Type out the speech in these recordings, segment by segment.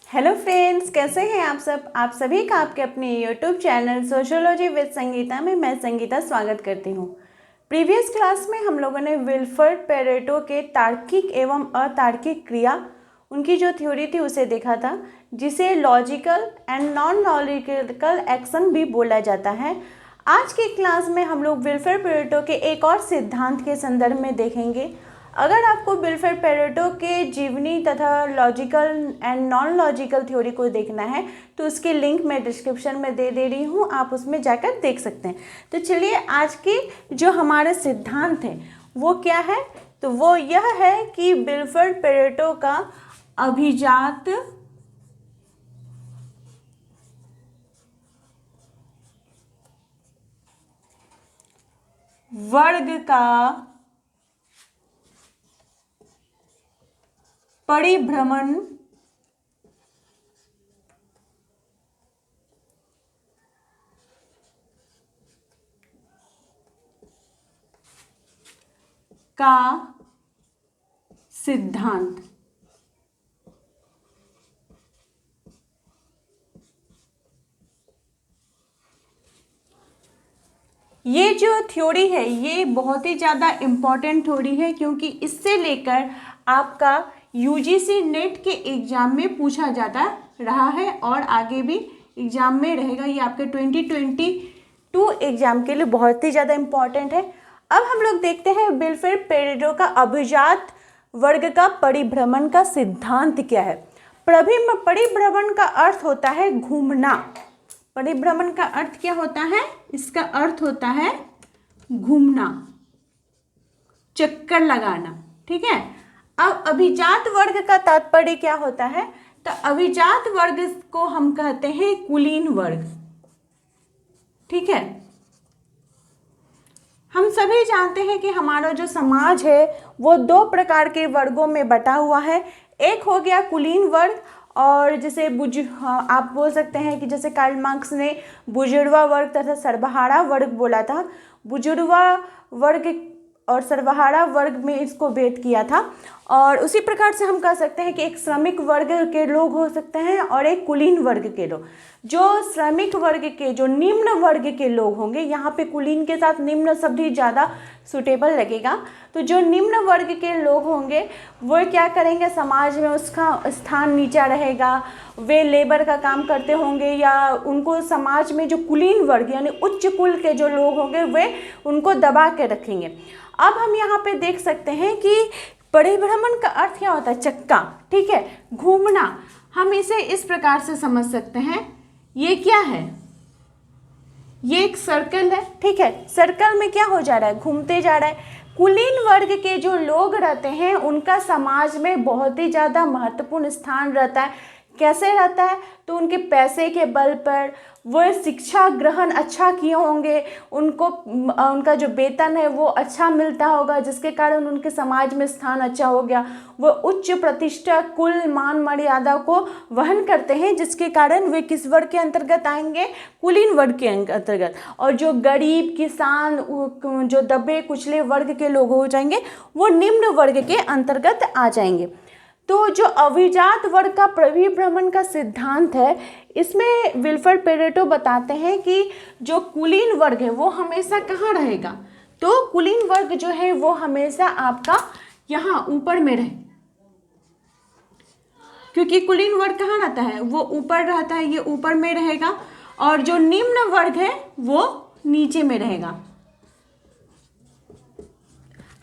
Hello friends, कैसे हैं आप सब। आप सभी का आपके अपने YouTube channel sociology with Sangeeta में मैं संगीता स्वागत करती हूँ। प्रीवियस क्लास में हम लोगों ने विल्फ्रेड पेरेटो के तार्किक एवं अतार्किक क्रिया, उनकी जो थ्योरी थी उसे देखा था, जिसे logical and non logical action भी बोला जाता है। आज की क्लास में हम लोग विल्फ्रेड पेरेटो के एक और सिद्धांत के संदर्भ में देखेंगे। अगर आपको विल्फ्रेड पेरेटो के जीवनी तथा logical and non logical theory को देखना है तो उसकी लिंक मैं डिस्क्रिप्शन में दे रही हूँ, आप उसमें जाकर देख सकते हैं। तो चलिए, आज की जो हमारे सिद्धांत है वो क्या है, तो वो यह है कि विल्फ्रेड पेरेटो का अभिजात वर्ग का परिभ्रमण का सिद्धांत। ये जो थ्योरी है ये बहुत ही ज़्यादा इम्पॉर्टेंट थ्योरी है, क्योंकि इससे लेकर आपका यूजीसी नेट के एग्ज़ाम में पूछा जाता रहा है और आगे भी एग्ज़ाम में रहेगा। ये आपके 2022 एग्ज़ाम के लिए बहुत ही ज़्यादा इम्पॉर्टेंट है। अब हम लोग देखते हैं विल्फ्रेड पेरेटो का अभिजात वर्ग का परिभ्रमण का सिद्धांत क्या है। परिभ्रमण का अर्थ होता है घूमना। परिभ्रमण का अर्थ क्या होता है? इसका अर्थ होता है घूमना, चक्कर लगाना। ठीक है। अब अभिजात वर्ग का तात्पर्य क्या होता है? तो अभिजात वर्ग को हम कहते हैं कुलीन वर्ग। ठीक है। हम सभी जानते हैं कि हमारा जो समाज है वो दो प्रकार के वर्गों में बटा हुआ है। एक हो गया कुलीन वर्ग, और जैसे आप बोल सकते हैं कि जैसे कार्ल मार्क्स ने बुजुर्वा वर्ग तथा सर्वहारा वर्ग बोला था। बुजुर्वा वर्ग और सर्वहारा वर्ग में इसको भेद किया था। और उसी प्रकार से हम कह सकते हैं कि एक श्रमिक वर्ग के लोग हो सकते हैं और एक कुलीन वर्ग के लोग। जो श्रमिक वर्ग के, जो निम्न वर्ग के लोग होंगे, यहाँ पे कुलीन के साथ निम्न शब्द ही ज़्यादा सुटेबल लगेगा। तो जो निम्न वर्ग के लोग होंगे वो क्या करेंगे, समाज में उसका स्थान नीचा रहेगा, वे लेबर का काम करते होंगे, या उनको समाज में जो कुलीन वर्ग यानी उच्च कुल के जो लोग होंगे वे उनको दबा के रखेंगे। अब हम यहाँ पे देख सकते हैं कि परिभ्रमण का अर्थ क्या होता है? चक्का। ठीक है, घूमना। हम इसे इस प्रकार से समझ सकते हैं, ये क्या है? ये एक सर्कल है। ठीक है, सर्कल में क्या हो जा रहा है? घूमते जा रहा है। कुलीन वर्ग के जो लोग रहते हैं उनका समाज में बहुत ही ज़्यादा महत्वपूर्ण स्थान रहता है। कैसे रहता है? तो उनके पैसे के बल पर वो शिक्षा ग्रहण अच्छा किए होंगे, उनको उनका जो वेतन है वो अच्छा मिलता होगा, जिसके कारण उनके समाज में स्थान अच्छा हो गया। वो उच्च प्रतिष्ठा, कुल, मान मर्यादा को वहन करते हैं, जिसके कारण वे किस वर्ग के अंतर्गत आएंगे? कुलीन वर्ग के अंतर्गत। और जो गरीब, किसान, जो दबे कुचले वर्ग के लोग हो जाएंगे वो निम्न वर्ग के अंतर्गत आ जाएंगे। तो जो अभिजात वर्ग का परिभ्रमण का सिद्धांत है, इसमें विल्फ्रेड पेरेटो बताते हैं कि जो कुलीन वर्ग है वो हमेशा कहाँ रहेगा? तो कुलीन वर्ग जो है वो हमेशा आपका यहाँ ऊपर में रहे, क्योंकि कुलीन वर्ग कहाँ रहता है? वो ऊपर रहता है, ये ऊपर में रहेगा, और जो निम्न वर्ग है वो नीचे में रहेगा।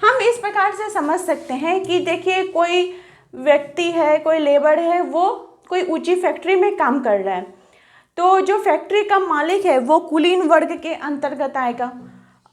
हम इस प्रकार से समझ सकते हैं कि देखिए, कोई व्यक्ति है, कोई लेबर है, वो कोई ऊंची फैक्ट्री में काम कर रहा है, तो जो फैक्ट्री का मालिक है वो कुलीन वर्ग के अंतर्गत आएगा,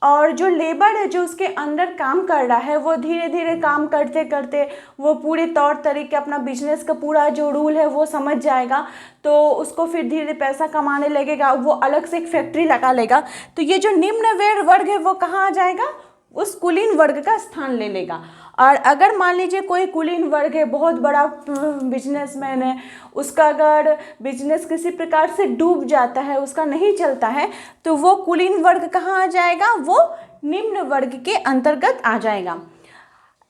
और जो लेबर है जो उसके अंदर काम कर रहा है वो धीरे धीरे काम करते करते वो पूरे तौर तरीके, अपना बिजनेस का पूरा जो रूल है वो समझ जाएगा, तो उसको फिर धीरे धीरे पैसा कमाने लगेगा, वो अलग से एक फैक्ट्री लगा लेगा। तो ये जो निम्न वर्ग है वो कहाँ आ जाएगा? उस कुलीन वर्ग का स्थान ले लेगा। और अगर मान लीजिए कोई कुलीन वर्ग है, बहुत बड़ा बिजनेसमैन है, उसका अगर बिजनेस किसी प्रकार से डूब जाता है, उसका नहीं चलता है, तो वो कुलीन वर्ग कहाँ आ जाएगा? वो निम्न वर्ग के अंतर्गत आ जाएगा।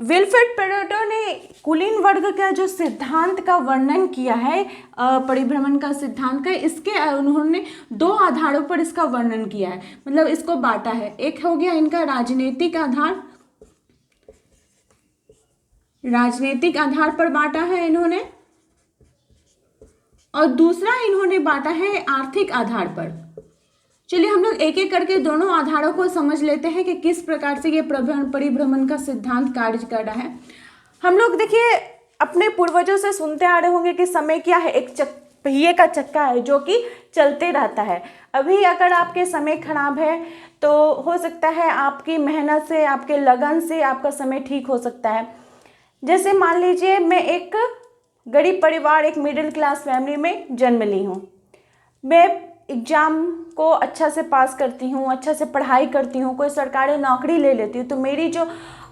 विल्फ्रेड पेरेटो ने कुलीन वर्ग का जो सिद्धांत का वर्णन किया है, परिभ्रमण का सिद्धांत का, इसके उन्होंने दो आधारों पर इसका वर्णन किया है, मतलब इसको बांटा है। एक हो गया इनका राजनीतिक आधार, राजनीतिक आधार पर बांटा है इन्होंने, और दूसरा इन्होंने बांटा है आर्थिक आधार पर। चलिए हम लोग एक एक करके दोनों आधारों को समझ लेते हैं कि किस प्रकार से ये परिभ्रमण का सिद्धांत कार्य कर रहा है। हम लोग देखिए अपने पूर्वजों से सुनते आ रहे होंगे कि समय क्या है, एक पहिए का चक्का है जो कि चलते रहता है। अभी अगर आपके समय खराब है तो हो सकता है आपकी मेहनत से, आपके लगन से आपका समय ठीक हो सकता है। जैसे मान लीजिए मैं एक गरीब परिवार, एक मिडिल क्लास फैमिली में जन्म ली हूँ। मैं एग्ज़ाम को अच्छा से पास करती हूँ, अच्छा से पढ़ाई करती हूँ, कोई सरकारी नौकरी ले लेती हूँ, तो मेरी जो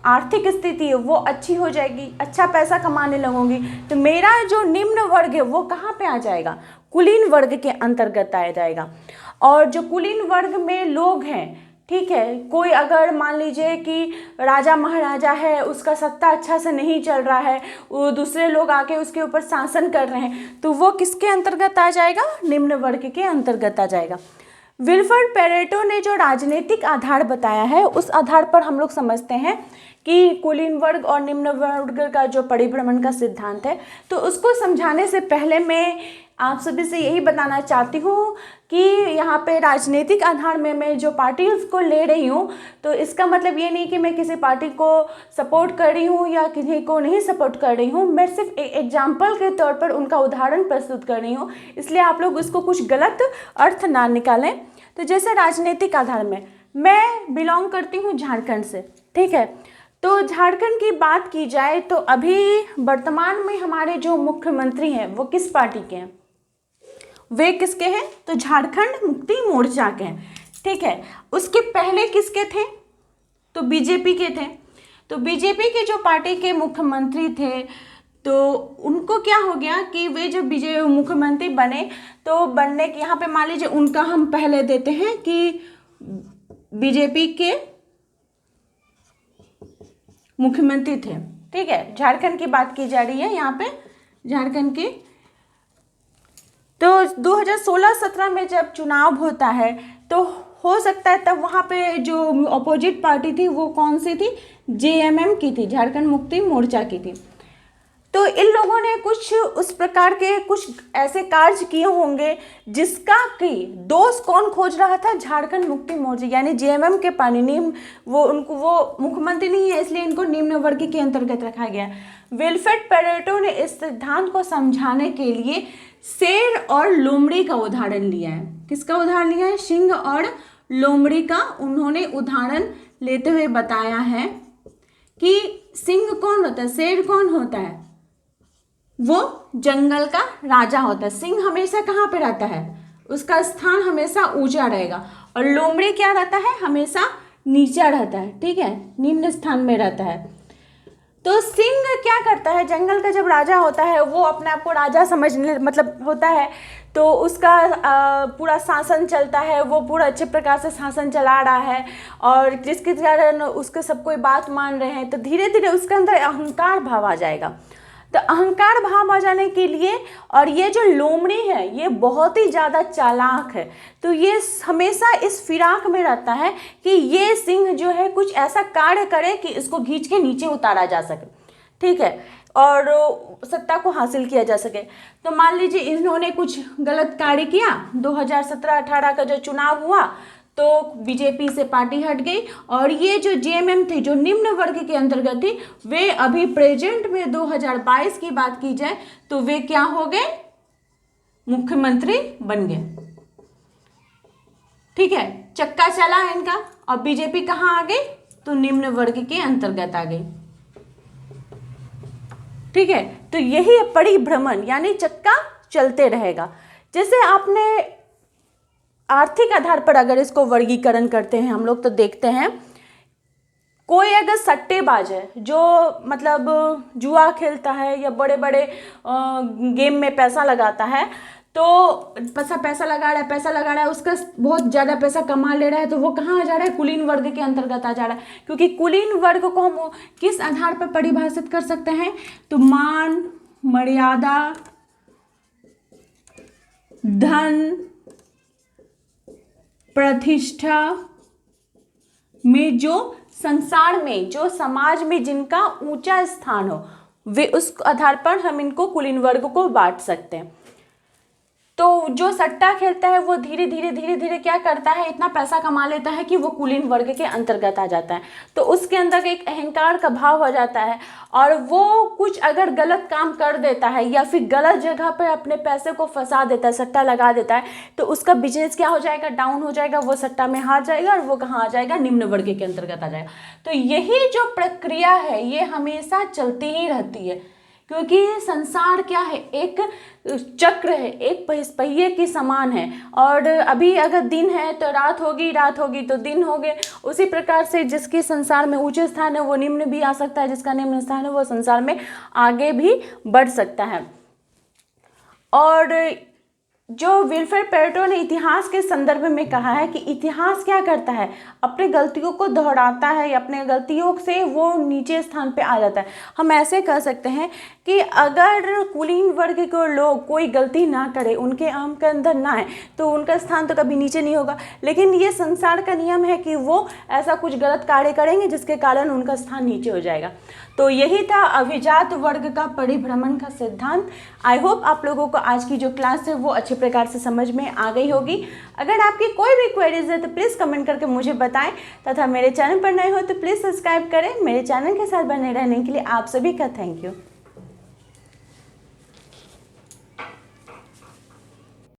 आर्थिक स्थिति है वो अच्छी हो जाएगी, अच्छा पैसा कमाने लगूंगी। तो मेरा जो निम्न वर्ग है वो कहाँ पे आ जाएगा? कुलीन वर्ग के अंतर्गत आ जाएगा। और जो कुलीन वर्ग में लोग हैं, ठीक है, कोई अगर मान लीजिए कि राजा महाराजा है, उसका सत्ता अच्छा से नहीं चल रहा है, वो दूसरे लोग आके उसके ऊपर शासन कर रहे हैं, तो वो किसके अंतर्गत आ जाएगा? निम्न वर्ग के अंतर्गत आ जाएगा। विल्फ्रेड पेरेटो ने जो राजनीतिक आधार बताया है, उस आधार पर हम लोग समझते हैं कि कुलीन वर्ग और निम्न वर्ग का जो परिभ्रमण का सिद्धांत है, तो उसको समझाने से पहले मैं आप सभी से यही बताना चाहती हूँ कि यहाँ पे राजनीतिक आधार में मैं जो पार्टी उसको ले रही हूँ, तो इसका मतलब ये नहीं कि मैं किसी पार्टी को सपोर्ट कर रही हूँ या किसी को नहीं सपोर्ट कर रही हूँ। मैं सिर्फ एक एग्जाम्पल के तौर पर उनका उदाहरण प्रस्तुत कर रही हूँ, इसलिए आप लोग उसको कुछ गलत अर्थ ना निकालें। तो जैसे राजनीतिक आधार में मैं बिलोंग करती हूँ झारखंड से, ठीक है, तो झारखंड की बात की जाए तो अभी वर्तमान में हमारे जो मुख्यमंत्री हैं वो किस पार्टी के हैं? वे किसके हैं? तो झारखंड मुक्ति मोर्चा के हैं, ठीक है। उसके पहले किसके थे? तो बीजेपी के थे। तो बीजेपी के जो पार्टी के मुख्यमंत्री थे, तो उनको क्या हो गया कि वे जब बीजेपी मुख्यमंत्री बने, तो बनने के यहाँ पे मान लीजिए उनका हम पहले देते हैं कि बीजेपी के मुख्यमंत्री थे, ठीक है। झारखंड की बात की जा रही है यहाँ पे, झारखंड की। तो 2016-17 में जब चुनाव होता है तो हो सकता है तब वहाँ पे जो अपोजिट पार्टी थी वो कौन सी थी? जेएमएम की थी, झारखंड मुक्ति मोर्चा की थी। तो इन लोगों ने कुछ उस प्रकार के कुछ ऐसे कार्य किए होंगे जिसका कि दोष कौन खोज रहा था? झारखंड मुक्ति मोर्चा यानी जेएमएम के पार्टी। वो उनको वो मुख्यमंत्री नहीं है, इसलिए इनको निम्न वर्ग के अंतर्गत रखा गया। विल्फ्रेड पेरेटो ने इस सिद्धांत को समझाने के लिए शेर और लोमड़ी का उदाहरण लिया है। किसका उदाहरण लिया है? सिंह और लोमड़ी का उन्होंने उदाहरण लेते हुए बताया है कि सिंह कौन होता है, शेर कौन होता है? वो जंगल का राजा होता है। सिंह हमेशा कहाँ पे रहता है? उसका स्थान हमेशा ऊंचा रहेगा। और लोमड़ी क्या रहता है? हमेशा नीचा रहता है, ठीक है, निम्न स्थान में रहता है। तो सिंह क्या करता है? जंगल का जब राजा होता है वो अपने आप को राजा समझने मतलब होता है, तो उसका पूरा शासन चलता है, वो पूरा अच्छे प्रकार से शासन चला रहा है और जिसके कारण उसके सब कोई बात मान रहे हैं, तो धीरे धीरे उसके अंदर अहंकार भाव आ जाएगा। तो अहंकार भाव आ जाने के लिए, और ये जो लोमड़ी है ये बहुत ही ज़्यादा चालाक है, तो ये हमेशा इस फिराक में रहता है कि ये सिंह जो है कुछ ऐसा कार्य करे कि इसको खींच के नीचे उतारा जा सके, ठीक है, और सत्ता को हासिल किया जा सके। तो मान लीजिए इन्होंने कुछ गलत कार्य किया, 2017-18 का जो चुनाव हुआ तो बीजेपी से पार्टी हट गई, और ये जो जेएमएम थी जो निम्न वर्ग के अंतर्गत थी, वे अभी प्रेजेंट में 2022 की बात की जाए तो वे क्या हो गए? मुख्यमंत्री बन गए, ठीक है। चक्का चला है इनका, और बीजेपी कहाँ आ गई? तो निम्न वर्ग के अंतर्गत आ गई, ठीक है। तो यही है परिभ्रमण, यानी चक्का चलते रहेगा। जैसे आपने आर्थिक आधार पर अगर इसको वर्गीकरण करते हैं हम लोग, तो देखते हैं कोई अगर सट्टेबाज है जो मतलब जुआ खेलता है या बड़े बड़े गेम में पैसा लगाता है, तो पैसा लगा रहा है, उसका बहुत ज़्यादा पैसा कमा ले रहा है, तो वो कहाँ आ जा रहा है, कुलीन वर्ग के अंतर्गत आ जा रहा है। क्योंकि कुलीन वर्ग को हम किस आधार पर परिभाषित कर सकते हैं, तो मान, मर्यादा, धन, प्रतिष्ठा में, जो संसार में, जो समाज में जिनका ऊंचा स्थान हो, वे उस आधार पर हम इनको कुलीन वर्ग को बांट सकते हैं। तो जो सट्टा खेलता है वो धीरे धीरे क्या करता है, इतना पैसा कमा लेता है कि वो कुलीन वर्ग के अंतर्गत आ जाता है। तो उसके अंदर एक अहंकार का भाव हो जाता है, और वो कुछ अगर गलत काम कर देता है या फिर गलत जगह पर अपने पैसे को फंसा देता है, सट्टा लगा देता है, तो उसका बिजनेस क्या हो जाएगा, डाउन हो जाएगा, वो सट्टा में हार जाएगा, और वो कहाँ आ जाएगा, निम्न वर्ग के अंतर्गत आ जाएगा। तो यही जो प्रक्रिया है ये हमेशा चलती ही रहती है, क्योंकि संसार क्या है, एक चक्र है, एक पहिए की समान है। और अभी अगर दिन है तो रात होगी तो दिन हो गए। उसी प्रकार से जिसके संसार में ऊंचे स्थान है वो निम्न भी आ सकता है, जिसका निम्न स्थान है वो संसार में आगे भी बढ़ सकता है। और जो विल्फ्रेड पेरेटो ने इतिहास के संदर्भ में कहा है कि इतिहास क्या करता है, अपने गलतियों को दोहराता है, या अपने गलतियों से वो नीचे स्थान पे आ जाता है। हम ऐसे कह सकते हैं कि अगर कुलीन वर्ग के लोग कोई गलती ना करे, उनके आम के अंदर ना है, तो उनका स्थान तो कभी नीचे नहीं होगा। लेकिन ये संसार का नियम है कि वो ऐसा कुछ गलत कार्य करेंगे जिसके कारण उनका स्थान नीचे हो जाएगा। तो यही था अभिजात वर्ग का परिभ्रमण का सिद्धांत। आई होप आप लोगों को आज की जो क्लास है वो अच्छे प्रकार से समझ में आ गई होगी। अगर आपकी कोई भी क्वेरीज है तो प्लीज़ कमेंट करके मुझे बताएं, तथा मेरे चैनल पर नए हो तो प्लीज़ सब्सक्राइब करें। मेरे चैनल के साथ बने रहने के लिए आप सभी का थैंक यू।